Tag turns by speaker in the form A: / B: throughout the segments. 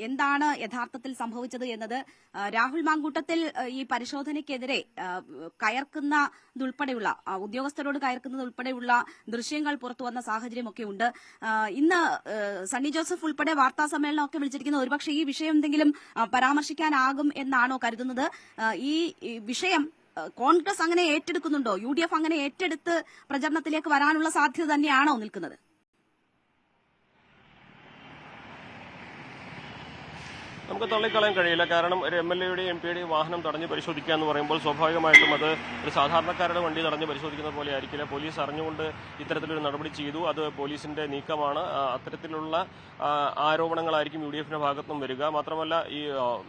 A: എന്താണ് യഥാർത്ഥത്തിൽ സംഭവിച്ചത് എന്നത് രാഹുൽ മാങ്കൂട്ടത്തിൽ ഈ പരിശോധനയ്ക്കെതിരെ കയർക്കുന്നതുൾപ്പെടെയുള്ള ഉദ്യോഗസ്ഥരോട് കയർക്കുന്നതുൾപ്പെടെയുള്ള ദൃശ്യങ്ങൾ പുറത്തുവന്ന സാഹചര്യമൊക്കെ ഉണ്ട്. ഇന്ന് സണ്ണി ജോസഫ് ഉൾപ്പെടെ വാർത്താ സമ്മേളനമൊക്കെ വിളിച്ചിരിക്കുന്നത് ഒരുപക്ഷെ ഈ വിഷയം എന്തെങ്കിലും പരാമർശിക്കാനാകും എന്നാണോ കരുതുന്നത്? ഈ വിഷയം കോൺഗ്രസ് അങ്ങനെ ഏറ്റെടുക്കുന്നുണ്ടോ? UDF അങ്ങനെ ഏറ്റെടുത്ത് പ്രചരണത്തിലേക്ക് വരാനുള്ള സാധ്യത തന്നെയാണോ നിൽക്കുന്നത്?
B: നമുക്ക് തള്ളിക്കളയാൻ കഴിയില്ല. കാരണം ഒരു MLA-യുടെയും MP-യുടെയും വാഹനം തടഞ്ഞ് പരിശോധിക്കുക എന്ന് പറയുമ്പോൾ സ്വാഭാവികമായിട്ടും അത് ഒരു സാധാരണക്കാരുടെ വണ്ടി തടഞ്ഞ് പരിശോധിക്കുന്ന പോലെ ആയിരിക്കില്ല. പോലീസ് അറിഞ്ഞുകൊണ്ട് ഇത്തരത്തിലൊരു നടപടി ചെയ്തു. അത് പോലീസിന്റെ നീക്കമാണ്. അത്തരത്തിലുള്ള ആരോപണങ്ങളായിരിക്കും UDF-ന്റെ ഭാഗത്തുനിന്നും വരിക. മാത്രമല്ല ഈ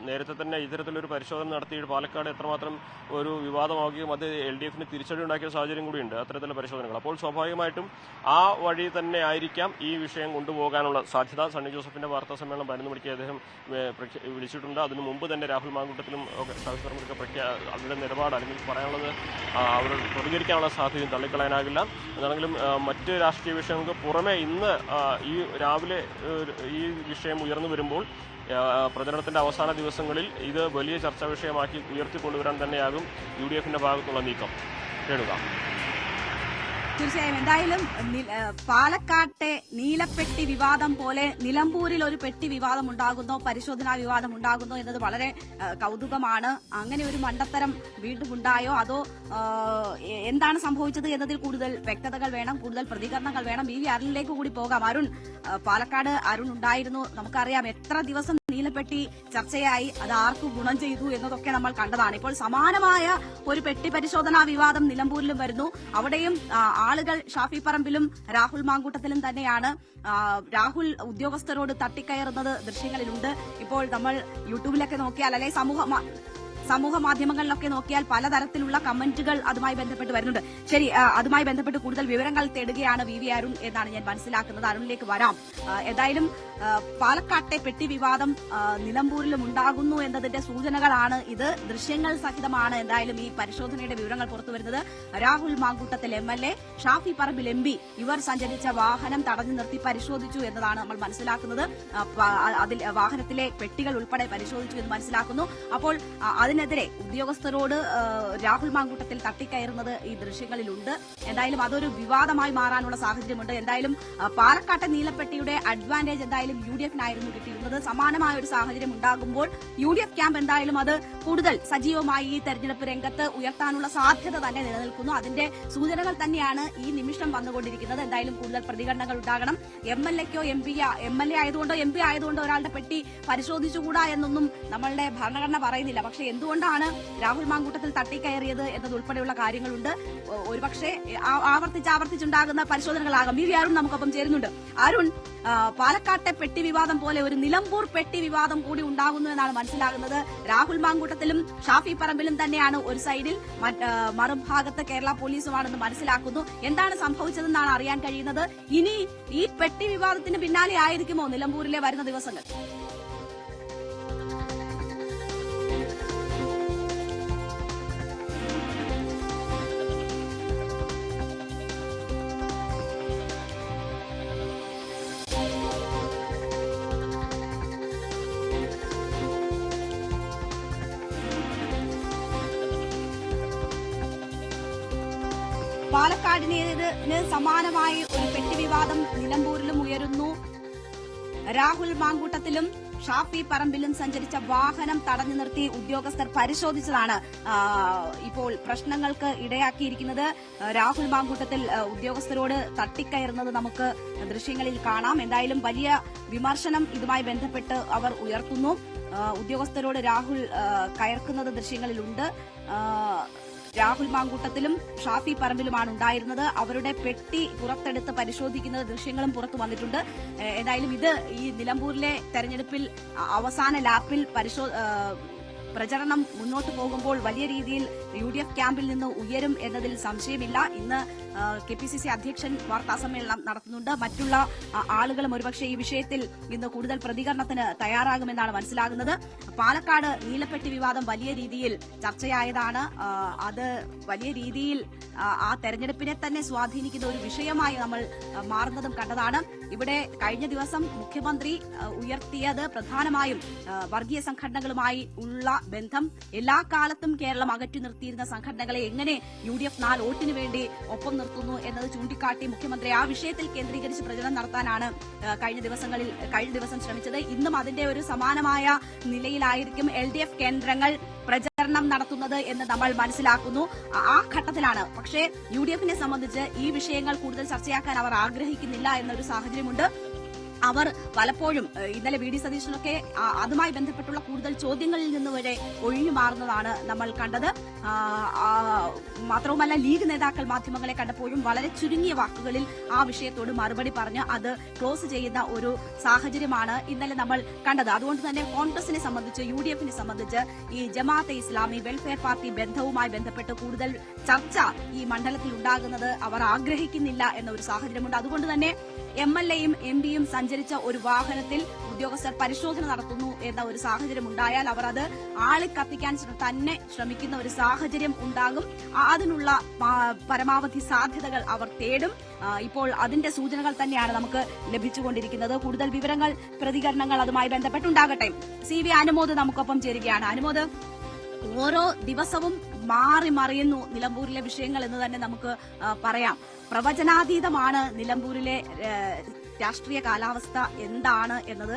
B: നേരത്തെ തന്നെ ഇത്തരത്തിലൊരു പരിശോധന നടത്തി പാലക്കാട് എത്രമാത്രം ഒരു വിവാദമാവുകയും അത് LDF-ന് തിരിച്ചടി ഉണ്ടാക്കിയ സാഹചര്യം കൂടിയുണ്ട് അത്തരത്തിലുള്ള പരിശോധനകൾ. അപ്പോൾ സ്വാഭാവികമായിട്ടും ആ വഴി തന്നെ ആയിരിക്കാം ഈ വിഷയം കൊണ്ടുപോകാനുള്ള സാധ്യത. സണ്ണി ജോസഫിന്റെ വാർത്താ സമ്മേളനം 11 മണിക്ക് അദ്ദേഹം വിളിച്ചിട്ടുണ്ട്. അതിനു മുമ്പ് തന്നെ രാഹുൽ മാങ്കൂട്ടത്തിലും അവരുടെ നിലപാട് അല്ലെങ്കിൽ പറയാനുള്ളത് അവർ പ്രതികരിക്കാനുള്ള സാധ്യതയും തള്ളിക്കളയാനാകില്ല. എന്നാണെങ്കിലും മറ്റ് രാഷ്ട്രീയ വിഷയങ്ങൾക്ക് പുറമെ ഇന്ന് ഈ രാവിലെ ഈ വിഷയം ഉയർന്നു വരുമ്പോൾ പ്രചരണത്തിന്റെ അവസാന ദിവസങ്ങളിൽ ഇത് വലിയ ചർച്ചാ വിഷയമാക്കി ഉയർത്തിക്കൊണ്ടുവരാൻ തന്നെയാകും UDF-ന്റെ ഭാഗത്തുള്ള നീക്കം. കേൾക്കുക.
A: തീർച്ചയായും എന്തായാലും പാലക്കാട്ടെ നീലപ്പെട്ടി വിവാദം പോലെ നിലമ്പൂരിൽ ഒരു പെട്ടി വിവാദം ഉണ്ടാകുന്നോ, പരിശോധനാ വിവാദം ഉണ്ടാകുന്നോ എന്നത് വളരെ കൗതുകമാണ്. അങ്ങനെ ഒരു മണ്ടത്തരം വീണ്ടും ഉണ്ടായോ, അതോ എന്താണ് സംഭവിച്ചത് എന്നതിൽ കൂടുതൽ വ്യക്തതകൾ വേണം, കൂടുതൽ പ്രതികരണങ്ങൾ വേണം. VV അരുണിലേക്ക് കൂടി പോകാം. അരുൺ, പാലക്കാട് അരുൺ ഉണ്ടായിരുന്നു. നമുക്കറിയാം എത്ര ദിവസം നീലപ്പെട്ടി ചർച്ചയായി, അത് ആർക്ക് ഗുണം ചെയ്തു എന്നതൊക്കെ നമ്മൾ കണ്ടതാണ്. ഇപ്പോൾ സമാനമായ ഒരു പെട്ടി പരിശോധനാ വിവാദം നിലമ്പൂരിലും വരുന്നു. അവിടെയും ആളുകൾ ഷാഫി പറമ്പിലും രാഹുൽ മാങ്കൂട്ടത്തിലും തന്നെയാണ്. രാഹുൽ ഉദ്യോഗസ്ഥരോട് തട്ടിക്കയറുന്നത് ദൃശ്യങ്ങളിലുണ്ട്. ഇപ്പോൾ നമ്മൾ യൂട്യൂബിലൊക്കെ നോക്കിയാൽ, അല്ലെങ്കിൽ സമൂഹ മാധ്യമങ്ങളിലൊക്കെ നോക്കിയാൽ പലതരത്തിലുള്ള കമന്റുകൾ അതുമായി ബന്ധപ്പെട്ട് വരുന്നുണ്ട്. ശരി, അതുമായി ബന്ധപ്പെട്ട് കൂടുതൽ വിവരങ്ങൾ തേടുകയാണ് VV അരുൺ എന്നാണ് ഞാൻ മനസ്സിലാക്കുന്നത്. അരുണിലേക്ക് വരാം. ഏതായാലും പാലക്കാട്ടെ പെട്ടി വിവാദം നിലമ്പൂരിലും ഉണ്ടാകുന്നു എന്നതിന്റെ സൂചനകളാണ് ഇത്. ദൃശ്യങ്ങൾ സഹിതമാണ് എന്തായാലും ഈ പരിശോധനയുടെ വിവരങ്ങൾ പുറത്തുവരുന്നത്. രാഹുൽ മാങ്കൂട്ടത്തിൽ MLA, ഷാഫി പറമ്പിൽ MP ഇവർ സഞ്ചരിച്ച വാഹനം തടഞ്ഞു നിർത്തി പരിശോധിച്ചു എന്നതാണ് നമ്മൾ മനസ്സിലാക്കുന്നത്. അതിൽ വാഹനത്തിലെ പെട്ടികൾ ഉൾപ്പെടെ പരിശോധിച്ചു എന്ന് മനസ്സിലാക്കുന്നു. അപ്പോൾ അതിനെതിരെ ഉദ്യോഗസ്ഥരോട് രാഹുൽ മാങ്കൂട്ടത്തിൽ തട്ടിക്കയറുന്നത് ഈ ദൃശ്യങ്ങളിലുണ്ട്. എന്തായാലും അതൊരു വിവാദമായി മാറാനുള്ള സാഹചര്യമുണ്ട്. എന്തായാലും പാലക്കാട്ടെ നീലപ്പെട്ടിയുടെ അഡ്വാൻറ്റേജ് എന്തായാലും UDF-നായിരുന്നു കിട്ടിയിരുന്നത്. സമാനമായ ഒരു സാഹചര്യം ഉണ്ടാകുമ്പോൾ UDF ക്യാമ്പ് എന്തായാലും അത് കൂടുതൽ സജീവമായി ഈ തെരഞ്ഞെടുപ്പ് രംഗത്ത് ഉയർത്താനുള്ള സാധ്യത തന്നെ നിലനിൽക്കുന്നു. അതിന്റെ സൂചനകൾ തന്നെയാണ് ഈ നിമിഷം വന്നുകൊണ്ടിരിക്കുന്നത്. എന്തായാലും കൂടുതൽ പ്രതികരണങ്ങൾ ഉണ്ടാകണം. MLA ആയതുകൊണ്ടോ MP ആയതുകൊണ്ടോ ഒരാളുടെ പെട്ടി പരിശോധിച്ചുകൂടാ എന്നൊന്നും നമ്മളുടെ ഭരണഘടന പറയുന്നില്ല. പക്ഷേ എന്തുകൊണ്ടാണ് രാഹുൽ മാങ്കൂട്ടത്തിൽ തട്ടിക്കയറിയത് എന്നതുൾപ്പെടെയുള്ള കാര്യങ്ങളുണ്ട്. ഒരുപക്ഷെ ആവർത്തിച്ചുണ്ടാകുന്ന പരിശോധനകളാകാം. VV അരുൺ നമുക്കൊപ്പം ചേരുന്നുണ്ട്. അരുൺ, പാലക്കാട്ടെ പെട്ടി വിവാദം പോലെ ഒരു നിലമ്പൂർ പെട്ടി വിവാദം കൂടി ഉണ്ടാകുന്നു എന്നാണ് മനസ്സിലാകുന്നത്. രാഹുൽ മാങ്കൂട്ടത്തിലും ഷാഫി പറമ്പിലും തന്നെയാണ് ഒരു സൈഡിൽ, മറുഭാഗത്ത് കേരള പോലീസുമാണെന്ന് മനസ്സിലാക്കുന്നു. എന്താണ് സംഭവിച്ചതെന്നാണ് അറിയാൻ കഴിയുന്നത്. ഇനി ഈ പെട്ടി വിവാദത്തിന് പിന്നാലെ ആയിരിക്കുമോ നിലമ്പൂരിലെ വരുന്ന ദിവസങ്ങൾ? പാലക്കാടിന് സമാനമായി ഒരു പെട്ടി വിവാദം നിലമ്പൂരിലും ഉയരുന്നു. രാഹുൽ മാങ്കൂട്ടത്തിലും ഷാഫി പറമ്പിലും സഞ്ചരിച്ച വാഹനം തടഞ്ഞു നിർത്തി ഉദ്യോഗസ്ഥർ പരിശോധിച്ചതാണ് ഇപ്പോൾ പ്രശ്നങ്ങൾക്ക് ഇടയാക്കിയിരിക്കുന്നത്. രാഹുൽ മാങ്കൂട്ടത്തിൽ ഉദ്യോഗസ്ഥരോട് തട്ടിക്കയറുന്നത് നമുക്ക് ദൃശ്യങ്ങളിൽ കാണാം. എന്തായാലും വലിയ വിമർശനം ഇതുമായി ബന്ധപ്പെട്ട് അവർ ഉയർത്തുന്നു. ഉദ്യോഗസ്ഥരോട് രാഹുൽ കയർക്കുന്നത് ദൃശ്യങ്ങളിലുണ്ട്. രാഹുൽ മാങ്കൂട്ടത്തിലും ഷാഫി പറമ്പിലുമാണ് ഉണ്ടായിരുന്നത്. അവരുടെ പെട്ടി പുറത്തെടുത്ത് പരിശോധിക്കുന്ന ദൃശ്യങ്ങളും പുറത്തു വന്നിട്ടുണ്ട്. എന്തായാലും ഇത് ഈ നിലമ്പൂരിലെ തെരഞ്ഞെടുപ്പിൽ അവസാന ലാപ്പിൽ പ്രചരണം മുന്നോട്ട് പോകുമ്പോൾ വലിയ രീതിയിൽ UDF ക്യാമ്പിൽ നിന്ന് ഉയരും എന്നതിൽ സംശയമില്ല. ഇന്ന് KPCC അധ്യക്ഷൻ വാർത്താസമ്മേളനം നടത്തുന്നുണ്ട്. മറ്റുള്ള ആളുകളും ഒരുപക്ഷെ ഈ വിഷയത്തിൽ ഇന്ന് കൂടുതൽ പ്രതികരണത്തിന് തയ്യാറാകുമെന്നാണ് മനസ്സിലാകുന്നത്. പാലക്കാട് നീലപ്പെട്ടി വിവാദം വലിയ രീതിയിൽ ചർച്ചയായതാണ്. അത് വലിയ രീതിയിൽ ആ തെരഞ്ഞെടുപ്പിനെ തന്നെ സ്വാധീനിക്കുന്ന ഒരു വിഷയമായി നമ്മൾ മാറുന്നതും കണ്ടതാണ്. ഇവിടെ കഴിഞ്ഞ ദിവസം മുഖ്യമന്ത്രി ഉയർത്തിയത് പ്രധാനമായും വർഗീയ സംഘടനകളുമായി ഉള്ള ബന്ധം. എല്ലാ കാലത്തും കേരളം അകറ്റി നിർത്തിയിരുന്ന സംഘടനകളെ എങ്ങനെ UDF 4 വോട്ടിന് വേണ്ടി ഒപ്പം നിർത്തുന്നു എന്നത് ചൂണ്ടിക്കാട്ടി മുഖ്യമന്ത്രി ആ വിഷയത്തിൽ കേന്ദ്രീകരിച്ച് പ്രചരണം നടത്താനാണ് കഴിഞ്ഞ ദിവസം ശ്രമിച്ചത്. ഇന്നും അതിന്റെ ഒരു സമാനമായ നിലയിലായിരിക്കും LDF കേന്ദ്രങ്ങൾ പ്രചരണം നടത്തുന്നത് എന്ന് നമ്മൾ മനസ്സിലാക്കുന്നു. ആ ഘട്ടത്തിലാണ്. പക്ഷേ UDF-നെ സംബന്ധിച്ച് ഈ വിഷയങ്ങൾ കൂടുതൽ ചർച്ചയാക്കാൻ അവർ ആഗ്രഹിക്കുന്നില്ല എന്നൊരു സാഹചര്യമുണ്ട്. അവർ പലപ്പോഴും ഇന്നലെ VD സതീശനൊക്കെ അതുമായി ബന്ധപ്പെട്ടുള്ള കൂടുതൽ ചോദ്യങ്ങളിൽ നിന്ന് വരെ ഒഴിഞ്ഞു മാറുന്നതാണ് നമ്മൾ കണ്ടത്. മാത്രവുമല്ല ലീഗ് നേതാക്കൾ മാധ്യമങ്ങളെ കണ്ടപ്പോഴും വളരെ ചുരുങ്ങിയ വാക്കുകളിൽ ആ വിഷയത്തോട് മറുപടി പറഞ്ഞ് അത് ക്ലോസ് ചെയ്യുന്ന ഒരു സാഹചര്യമാണ് ഇന്നലെ നമ്മൾ കണ്ടത്. അതുകൊണ്ട് തന്നെ കോൺഗ്രസിനെ സംബന്ധിച്ച് UDF-നെ സംബന്ധിച്ച് ഈ ജമാഅത്തെ ഇസ്ലാമി വെൽഫെയർ പാർട്ടി ബന്ധവുമായി ബന്ധപ്പെട്ട് കൂടുതൽ ചർച്ച ഈ മണ്ഡലത്തിൽ ഉണ്ടാകുന്നത് അവർ ആഗ്രഹിക്കുന്നില്ല എന്ന ഒരു സാഹചര്യമുണ്ട്. അതുകൊണ്ട് തന്നെ MLA-യും MP-യും സഞ്ചരിച്ച ഒരു വാഹനത്തിൽ ഉദ്യോഗസ്ഥർ പരിശോധന നടത്തുന്നു എന്ന ഒരു സാഹചര്യം ഉണ്ടായാൽ അവർ അത് ആളിക്കത്തിക്കാൻ തന്നെ ശ്രമിക്കുന്ന ഒരു സാഹചര്യം ഉണ്ടാകും. അതിനുള്ള പരമാവധി സാധ്യതകൾ അവർ തേടും. ഇപ്പോൾ അതിന്റെ സൂചനകൾ തന്നെയാണ് നമുക്ക് ലഭിച്ചുകൊണ്ടിരിക്കുന്നത്. കൂടുതൽ വിവരങ്ങൾ, പ്രതികരണങ്ങൾ അതുമായി ബന്ധപ്പെട്ടുണ്ടാകട്ടെ. CV അനുമോദ് നമുക്കൊപ്പം ചേരുകയാണ്. അനുമോദ്, ഓരോ ദിവസവും മാറി മറിയുന്നു നിലമ്പൂരിലെ വിഷയങ്ങൾ എന്ന് തന്നെ നമുക്ക് പറയാം. പ്രവചനാതീതമാണ് നിലമ്പൂരിലെ രാഷ്ട്രീയ കാലാവസ്ഥ എന്താണ് എന്നത്.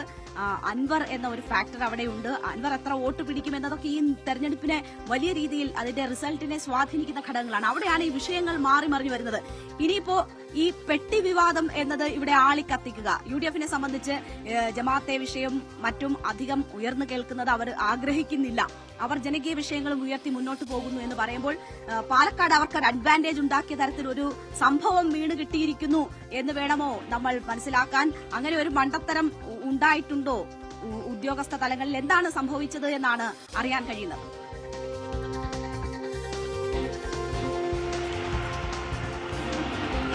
A: അൻവർ എന്ന ഒരു ഫാക്ടർ അവിടെയുണ്ട്. അൻവർ എത്ര വോട്ട് പിടിക്കുമെന്നതൊക്കെ ഈ തെരഞ്ഞെടുപ്പിനെ വലിയ രീതിയിൽ അതിന്റെ റിസൾട്ടിനെ സ്വാധീനിക്കുന്ന ഘടകങ്ങളാണ്. അവിടെയാണ് ഈ വിഷയങ്ങൾ മാറി മറിഞ്ഞു വരുന്നത്. ഇനിയിപ്പോ ഈ പെട്ടി വിവാദം എന്നത് ഇവിടെ ആളിക്കത്തിക്കുക. UDF-നെ സംബന്ധിച്ച് ജമാഅത്തെ വിഷയം മറ്റും അധികം ഉയർന്നു കേൾക്കുന്നത് അവർ ആഗ്രഹിക്കുന്നില്ല. അവർ ജനകീയ വിഷയങ്ങളും ഉയർത്തി മുന്നോട്ട് പോകുന്നു എന്ന് പറയുമ്പോൾ പാലക്കാട് അവർക്ക് ഒരു അഡ്വാൻറ്റേജ് ഉണ്ടാക്കിയ തരത്തിലൊരു സംഭവം വീണ് കിട്ടിയിരിക്കുന്നു എന്ന് വേണമോ നമ്മൾ മനസ്സിലാക്കാൻ? അങ്ങനെ ഒരു മണ്ടത്തരം ഉണ്ടായിട്ടുണ്ടോ ഉദ്യോഗസ്ഥ തലങ്ങളിൽ? എന്താണ് സംഭവിച്ചത് എന്നാണ് അറിയാൻ കഴിയുന്നത്.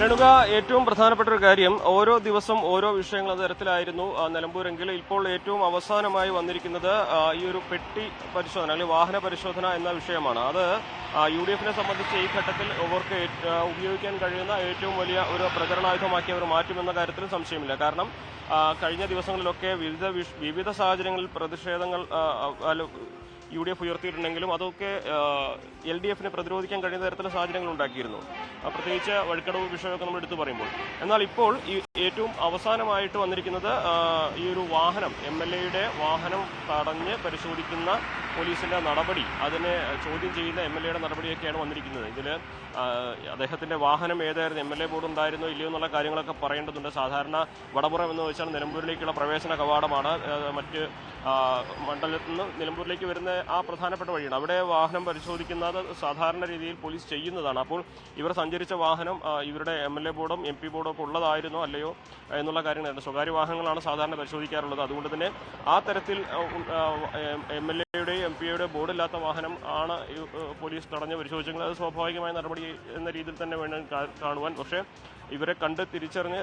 B: രേണുക, ഏറ്റവും പ്രധാനപ്പെട്ട ഒരു കാര്യം, ഓരോ ദിവസം ഓരോ വിഷയങ്ങൾ തരത്തിലായിരുന്നു നിലമ്പൂരെങ്കിൽ ഇപ്പോൾ ഏറ്റവും അവസാനമായി വന്നിരിക്കുന്നത് ഈ ഒരു പെട്ടി പരിശോധന അല്ലെങ്കിൽ വാഹന പരിശോധന എന്ന വിഷയമാണ്. അത് UDF-നെ സംബന്ധിച്ച് ഈ ഘട്ടത്തിൽ അവർക്ക് ഉപയോഗിക്കാൻ കഴിയുന്ന ഏറ്റവും വലിയ ഒരു പ്രചരണായുധമാക്കി അവർ മാറ്റുമെന്ന കാര്യത്തിലും സംശയമില്ല. കാരണം കഴിഞ്ഞ ദിവസങ്ങളിലൊക്കെ വിവിധ സാഹചര്യങ്ങളിൽ പ്രതിഷേധങ്ങൾ UDF ഉയർത്തിയിട്ടുണ്ടെങ്കിലും അതൊക്കെ LDF-നെ പ്രതിരോധിക്കാൻ കഴിയുന്ന തരത്തിലുള്ള സാഹചര്യങ്ങൾ ഉണ്ടാക്കിയിരുന്നു, പ്രത്യേകിച്ച് വഴിക്കടവ് വിഷയമൊക്കെ നമ്മൾ എടുത്തു പറയുമ്പോൾ. എന്നാൽ ഇപ്പോൾ ഏറ്റവും അവസാനമായിട്ട് വന്നിരിക്കുന്നത് ഈ ഒരു വാഹനം, MLA-യുടെ വാഹനം തടഞ്ഞ് പരിശോധിക്കുന്ന പോലീസിന്റെ നടപടി, അതിനെ ചോദ്യം ചെയ്യുന്ന MLA-യുടെ നടപടിയൊക്കെയാണ് വന്നിരിക്കുന്നത്. ഇതിൽ അദ്ദേഹത്തിന്റെ വാഹനം ഏതായിരുന്നു, MLA ബോർഡ് ഉണ്ടായിരുന്നോ ഇല്ലയോ എന്നുള്ള കാര്യങ്ങളൊക്കെ പറയേണ്ടതുണ്ട്. സാധാരണ വടപുറം എന്ന് വെച്ചാൽ നിലമ്പൂരിലേക്കുള്ള പ്രവേശന കവാടമാണ്. മറ്റ് മണ്ഡലത്തിൽ നിന്ന് നിലമ്പൂരിലേക്ക് വരുന്ന ആ പ്രധാനപ്പെട്ട വഴിയാണ്. അവിടെ വാഹനം പരിശോധിക്കുന്നത് സാധാരണ രീതിയിൽ പോലീസ് ചെയ്യുന്നതാണ്. അപ്പോൾ ഇവർ സഞ്ചരിച്ച വാഹനം ഇവരുടെ MLA ബോർഡും MP ബോർഡും ഒക്കെ ഉള്ളതായിരുന്നോ അല്ലയോ എന്നുള്ള കാര്യങ്ങളായിരുന്നു. സ്വകാര്യ വാഹനങ്ങളാണ് സാധാരണ പരിശോധിക്കാറുള്ളത്. അതുകൊണ്ട് തന്നെ ആ തരത്തിൽ MLA-യുടെയും MP-യുടെ ബോർഡില്ലാത്ത വാഹനം ആണ് പോലീസ് തടഞ്ഞ് പരിശോധിച്ചെങ്കിൽ അത് സ്വാഭാവികമായ നടപടി എന്ന രീതിയിൽ തന്നെ വേണം കാണുവാൻ. പക്ഷേ ഇവരെ കണ്ട് തിരിച്ചറിഞ്ഞ്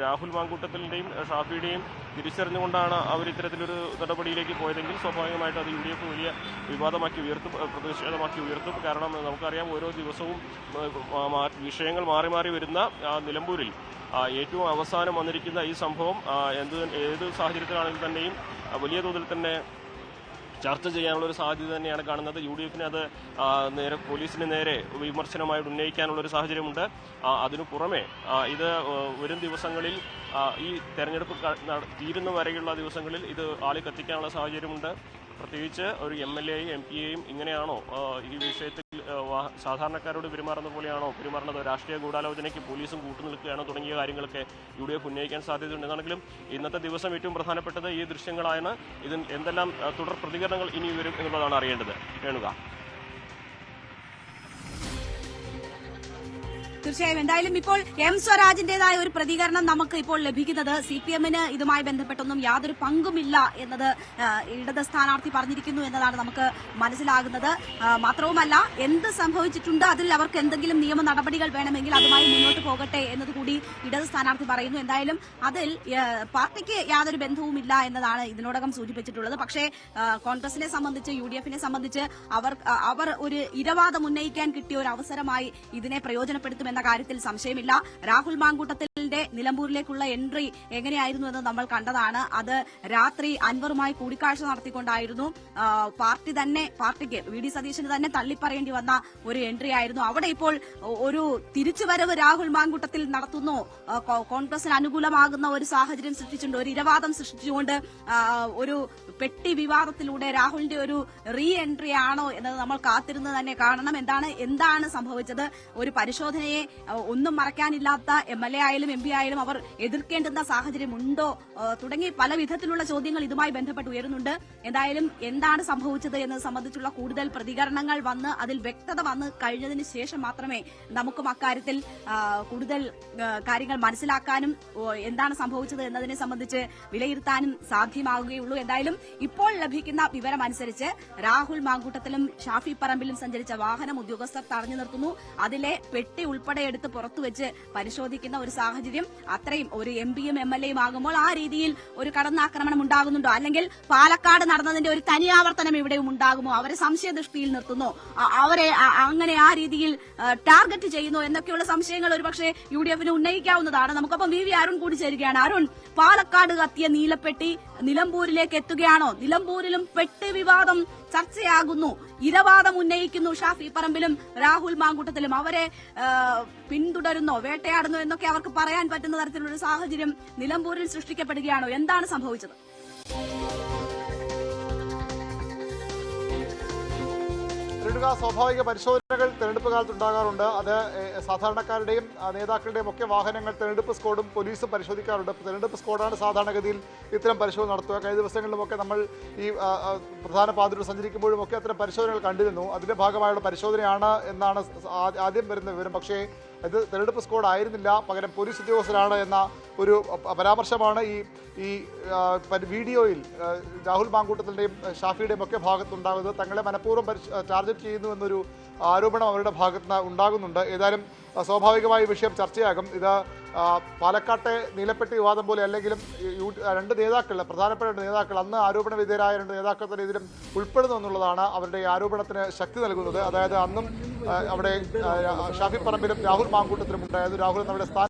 B: രാഹുൽ മാങ്കൂട്ടത്തിന്റെയും ഷാഫിയുടെയും തിരിച്ചറിഞ്ഞുകൊണ്ടാണ് അവർ ഇത്തരത്തിലൊരു നടപടിയിലേക്ക് പോയതെങ്കിൽ സ്വാഭാവികമായിട്ട് അത് UDF വലിയ വിവാദമാക്കി ഉയർത്തും, പ്രതിഷേധമാക്കി ഉയർത്തും. കാരണം നമുക്കറിയാം, ഓരോ ദിവസവും വിഷയങ്ങൾ മാറി മാറി വരുന്ന നിലമ്പൂരിൽ ഏറ്റവും അവസാനം വന്നിരിക്കുന്ന ഈ സംഭവം ഏത് സാഹചര്യത്തിലാണെങ്കിൽ തന്നെയും വലിയ തോതിൽ തന്നെ ചർച്ച ചെയ്യാനുള്ള ഒരു സാധ്യത തന്നെയാണ് കാണുന്നത്. UDF-ന് അത് നേരെ പോലീസിന് നേരെ വിമർശനമായിട്ട് ഉന്നയിക്കാനുള്ളൊരു സാഹചര്യമുണ്ട്. അതിനു പുറമെ ഇത് വരും ദിവസങ്ങളിൽ ഈ തെരഞ്ഞെടുപ്പ് തീരുന്ന വരെയുള്ള ദിവസങ്ങളിൽ ഇത് ആളിക്കത്തിക്കാനുള്ള സാഹചര്യമുണ്ട്. പ്രത്യേകിച്ച് ഒരു MLA-യും MP-യെയും ഇങ്ങനെയാണോ ഈ വിഷയത്തിൽ സാധാരണക്കാരോട് പെരുമാറുന്ന പോലെയാണോ പെരുമാറുന്നത്? രാഷ്ട്രീയ ഗൂഢാലോചനയ്ക്ക് പോലീസും കൂട്ടുനിൽക്കുകയാണോ തുടങ്ങിയ കാര്യങ്ങളൊക്കെ UDF ഉന്നയിക്കാൻ സാധ്യതയുണ്ട്. എന്നാണെങ്കിലും ഇന്നത്തെ ദിവസം ഏറ്റവും പ്രധാനപ്പെട്ടത് ഈ ദൃശ്യങ്ങളാണ്. ഇതിൽ എന്തെല്ലാം തുടർ പ്രതികരണങ്ങൾ ഇനി വരും എന്നുള്ളതാണ് അറിയേണ്ടത്. രേണുക,
A: തീർച്ചയായും എന്തായാലും ഇപ്പോൾ M സ്വരാജിന്റേതായ ഒരു പ്രതികരണം നമുക്ക് ഇപ്പോൾ ലഭിക്കുന്നത് CPM-ന് ഇതുമായി ബന്ധപ്പെട്ടൊന്നും യാതൊരു പങ്കുമില്ല എന്നത് ഇടത് സ്ഥാനാർത്ഥി പറഞ്ഞിരിക്കുന്നു എന്നതാണ് നമുക്ക് മനസ്സിലാകുന്നത്. മാത്രവുമല്ല, എന്ത് സംഭവിച്ചിട്ടുണ്ട്, അതിൽ അവർക്ക് എന്തെങ്കിലും നിയമ നടപടികൾ വേണമെങ്കിൽ അതുമായി മുന്നോട്ട് പോകട്ടെ എന്നതുകൂടി ഇടത് സ്ഥാനാർത്ഥി പറയുന്നു. എന്തായാലും അതിൽ പാർട്ടിക്ക് യാതൊരു ബന്ധവുമില്ല എന്നതാണ് ഇതിനോടകം സൂചിപ്പിച്ചിട്ടുള്ളത്. പക്ഷേ കോൺഗ്രസിനെ സംബന്ധിച്ച്, UDF-നെ സംബന്ധിച്ച് അവർ ഒരു ഇരവാദം ഉന്നയിക്കാൻ കിട്ടിയ ഒരു അവസരമായി ഇതിനെ പ്രയോജനപ്പെടുത്തുമെന്ന് എന്ന കാര്യത്തിൽ സംശയമില്ല. രാഹുൽ മാങ്കൂട്ടത്തിന്റെ നിലമ്പൂരിലേക്കുള്ള എൻട്രി എങ്ങനെയായിരുന്നു എന്ന് നമ്മൾ കണ്ടതാണ്. അത് രാത്രി അൻവറുമായി കൂടിക്കാഴ്ച നടത്തിക്കൊണ്ടായിരുന്നു. പാർട്ടിക്ക് വി.ഡി. സതീശന് തന്നെ തള്ളിപ്പറയേണ്ടി വന്ന ഒരു എൻട്രി ആയിരുന്നു. അവിടെ ഇപ്പോൾ ഒരു തിരിച്ചുവരവ് രാഹുൽ മാങ്കൂട്ടത്തിൽ നടത്തുന്നു. കോൺഗ്രസിന് അനുകൂലമാകുന്ന ഒരു സാഹചര്യം സൃഷ്ടിച്ചുകൊണ്ട്, ഒരു ഇരവാദം സൃഷ്ടിച്ചുകൊണ്ട് ഒരു പെട്ടി വിവാദത്തിലൂടെ രാഹുലിന്റെ ഒരു റീ എൻട്രി ആണോ എന്നത് നമ്മൾ കാത്തിരുന്ന് തന്നെ കാണണം. എന്താണ് സംഭവിച്ചത്? ഒരു പരിശോധനയെ ഒന്നും മറക്കാനില്ലാത്ത MLA ആയാലും MP ആയാലും അവർ എതിർക്കേണ്ടുന്ന സാഹചര്യമുണ്ടോ തുടങ്ങി പല വിധത്തിലുള്ള ചോദ്യങ്ങൾ ഇതുമായി ബന്ധപ്പെട്ട് ഉയരുന്നുണ്ട്. എന്തായാലും എന്താണ് സംഭവിച്ചത് എന്നത് സംബന്ധിച്ചുള്ള കൂടുതൽ പ്രതികരണങ്ങൾ വന്ന് അതിൽ വ്യക്തത വന്ന് കഴിഞ്ഞതിന് ശേഷം മാത്രമേ നമുക്കും അക്കാര്യത്തിൽ കൂടുതൽ കാര്യങ്ങൾ മനസ്സിലാക്കാനും എന്താണ് സംഭവിച്ചത് എന്നതിനെ സംബന്ധിച്ച് വിലയിരുത്താനും സാധ്യമാവുകയുള്ളൂ. എന്തായാലും ഇപ്പോൾ ലഭിക്കുന്ന വിവരമനുസരിച്ച് രാഹുൽ മാങ്കൂട്ടത്തിലും ഷാഫി പറമ്പിലും സഞ്ചരിച്ച വാഹനം ഉദ്യോഗസ്ഥർ തടഞ്ഞു നിർത്തുന്നു. അതിലെ പെട്ടി ഉൾപ്പെടെ എടുത്ത് പുറത്തുവെച്ച് പരിശോധിക്കുന്ന ഒരു സാഹചര്യം. അത്രയും ഒരു MPയും MLAയും ആകുമ്പോൾ ആ രീതിയിൽ ഒരു കടന്നാക്രമണം ഉണ്ടാകുന്നുണ്ടോ, അല്ലെങ്കിൽ പാലക്കാട് നടന്നതിന്റെ ഒരു തനിയാവർത്തനം ഇവിടെയും ഉണ്ടാകുമോ, അവരെ സംശയദൃഷ്ടിയിൽ നിർത്തുന്നു, അവരെ അങ്ങനെ ആ രീതിയിൽ ടാർഗറ്റ് ചെയ്യുന്നു എന്നൊക്കെയുള്ള സംശയങ്ങൾ ഒരുപക്ഷെ UDFന് ഉന്നയിക്കാവുന്നതാണ്. നമുക്കൊപ്പം VV അരുൺ കൂടി ചേരുകയാണ്. അരുൺ, പാലക്കാട് കത്തിയ നീലപ്പെട്ടി നിലമ്പൂരിലേക്ക് എത്തുകയാണോ? നിലമ്പൂരിലും പെട്ടി വിവാദം ചർച്ചയാകുന്നു. ഇരവാദം ഉന്നയിക്കുന്നു ഷാഫി പറമ്പിലും രാഹുൽ മാങ്കൂട്ടത്തിലും. അവരെ പിന്തുടരുന്നോ, വേട്ടയാടുന്നോ എന്നൊക്കെ അവർക്ക് പറയാൻ പറ്റുന്ന തരത്തിലുള്ള സാഹചര്യം നിലമ്പൂരിൽ സൃഷ്ടിക്കപ്പെടുകയാണോ? എന്താണ് സംഭവിച്ചത്?
C: സ്വാഭാവിക പരിശോധനകൾ തെരഞ്ഞെടുപ്പ് കാലത്ത് ഉണ്ടാകാറുണ്ട്. അത് സാധാരണക്കാരുടെയും നേതാക്കളുടെയും ഒക്കെ വാഹനങ്ങൾ തെരഞ്ഞെടുപ്പ് സ്ക്വാഡും പോലീസും പരിശോധിക്കാറുണ്ട്. തെരഞ്ഞെടുപ്പ് സ്ക്വാഡാണ് സാധാരണഗതിയിൽ ഇത്തരം പരിശോധന നടത്തുക. കഴിഞ്ഞ ദിവസങ്ങളിലുമൊക്കെ നമ്മൾ ഈ പ്രധാന പാതയിലൂടെ സഞ്ചരിക്കുമ്പോഴും ഒക്കെ അത്തരം പരിശോധനകൾ കണ്ടിരുന്നു. അതിന്റെ ഭാഗമായുള്ള പരിശോധനയാണ് എന്നാണ് ആദ്യം വരുന്ന വിവരം. പക്ഷേ ഇത് തെരഞ്ഞെടുപ്പ് സ്ക്വാഡ് ആയിരുന്നില്ല, പകരം പോലീസ് ഉദ്യോഗസ്ഥരാണ് എന്ന ഒരു പരാമർശമാണ് ഈ വീഡിയോയിൽ രാഹുൽ മാങ്കൂട്ടത്തിൻ്റെയും ഷാഫിയുടെയും ഒക്കെ ഭാഗത്തുണ്ടാകുന്നത്. തങ്ങളെ മനഃപൂർവ്വം ടാർഗറ്റ് ചെയ്യുന്നു എന്നൊരു ആരോപണം അവരുടെ ഭാഗത്ത് ഉണ്ടാകുന്നുണ്ട്. ഏതായാലും സ്വാഭാവികമായ വിഷയം ചർച്ചയാകും. ഇത് പാലക്കാട്ടെ നീലപ്പെട്ടി വിവാദം പോലെ അല്ലെങ്കിലും രണ്ട് നേതാക്കൾ, പ്രധാനപ്പെട്ട നേതാക്കൾ, അന്ന് ആരോപണ വിധേയരായ രണ്ട് നേതാക്കൾ തന്നെ ഇതിലും ഉൾപ്പെടുന്നു എന്നുള്ളതാണ് അവരുടെ ആരോപണത്തിന് ശക്തി നൽകുന്നത്. അതായത് അന്നും അവിടെ ഷാഫി പറമ്പിലും രാഹുൽ മാങ്കൂട്ടത്തിലും ഉണ്ടായത്. രാഹുൽ നമ്മുടെ സ്ഥാനം